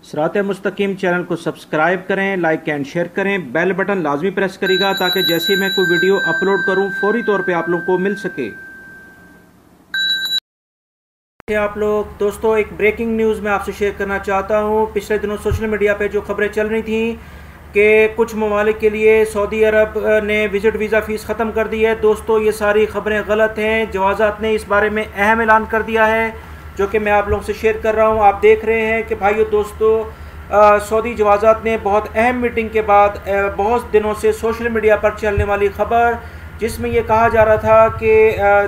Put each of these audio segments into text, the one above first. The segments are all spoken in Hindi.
सिरात मुस्तकीम चैनल को सब्सक्राइब करें, लाइक एंड शेयर करें, बेल बटन लाजमी प्रेस करेगा ताकि जैसे ही मैं कोई वीडियो अपलोड करूं फौरी तौर पे आप लोगों को मिल सके। आप लोग दोस्तों, एक ब्रेकिंग न्यूज़ मैं आपसे शेयर करना चाहता हूं। पिछले दिनों सोशल मीडिया पे जो खबरें चल रही थी कि कुछ ममालिक के लिए सऊदी अरब ने विजिट वीज़ा फ़ीस ख़त्म कर दी है, दोस्तों ये सारी खबरें गलत हैं। जवाज़ात ने इस बारे में अहम ऐलान कर दिया है जो कि मैं आप लोगों से शेयर कर रहा हूं। आप देख रहे हैं कि भाइयों दोस्तों, सऊदी जवाज़ात ने बहुत अहम मीटिंग के बाद बहुत दिनों से सोशल मीडिया पर चलने वाली खबर जिसमें ये कहा जा रहा था कि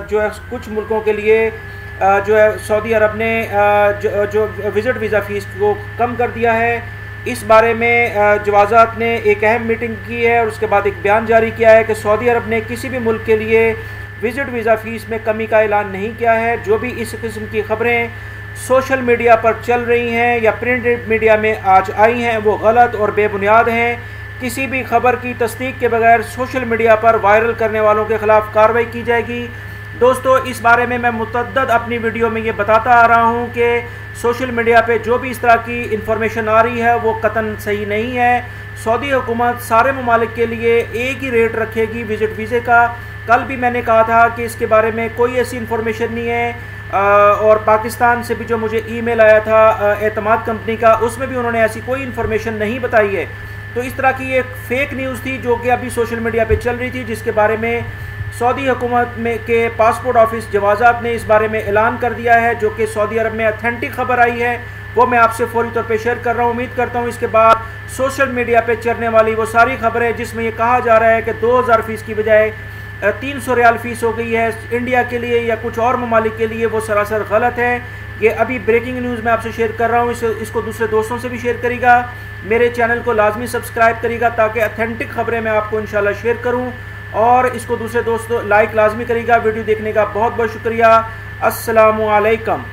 जो है कुछ मुल्कों के लिए जो है सऊदी अरब ने जो विज़िट वीज़ा फ़ीस को कम कर दिया है, इस बारे में जवाज़ात ने एक अहम मीटिंग की है और उसके बाद एक बयान जारी किया है कि सऊदी अरब ने किसी भी मुल्क के लिए विज़िट वीज़ा फ़ीस में कमी का ऐलान नहीं किया है। जो भी इस किस्म की खबरें सोशल मीडिया पर चल रही हैं या प्रिंट मीडिया में आज आई हैं वो गलत और बेबुनियाद हैं। किसी भी खबर की तस्दीक के बगैर सोशल मीडिया पर वायरल करने वालों के ख़िलाफ़ कार्रवाई की जाएगी। दोस्तों इस बारे में मैं मुतअद्दिद अपनी वीडियो में ये बताता आ रहा हूँ कि सोशल मीडिया पे जो भी इस तरह की इंफॉर्मेशन आ रही है वो कतन सही नहीं है। सऊदी हुकूमत सारे ममालिक के लिए एक ही रेट रखेगी विज़िट वीज़े का। कल भी मैंने कहा था कि इसके बारे में कोई ऐसी इंफॉर्मेशन नहीं है और पाकिस्तान से भी जो मुझे ईमेल आया था एतमाद कंपनी का, उसमें भी उन्होंने ऐसी कोई इंफॉर्मेशन नहीं बताई है। तो इस तरह की एक फ़ेक न्यूज़ थी जो कि अभी सोशल मीडिया पे चल रही थी, जिसके बारे में सऊदी हुकूमत में के पासपोर्ट ऑफिस जवाज़ात ने इस बारे में ऐलान कर दिया है, जो कि सऊदी अरब में ऑथेंटिक खबर आई है। वो मैं आपसे फौरी तौर पे शेयर कर रहा हूँ। उम्मीद करता हूँ इसके बाद सोशल मीडिया पे चलने वाली वो सारी खबरें जिसमें ये कहा जा रहा है कि 2000 फ़ीस की बजाय 300 रियाल फ़ीस हो गई है इंडिया के लिए या कुछ और ममालिक के लिए, वो सरासर गलत है। ये अभी ब्रेकिंग न्यूज़ मैं आपसे शेयर कर रहा हूँ, इसको दूसरे दोस्तों से भी शेयर करेगा। मेरे चैनल को लाजमी सब्सक्राइब करेगा ताकि ऑथेंटिक खबरें मैं आपको इंशाल्लाह शेयर करूँ, और इसको दूसरे दोस्तों लाइक लाजमी करेगा। वीडियो देखने का बहुत बहुत शुक्रिया। अस्सलामु अलैकुम।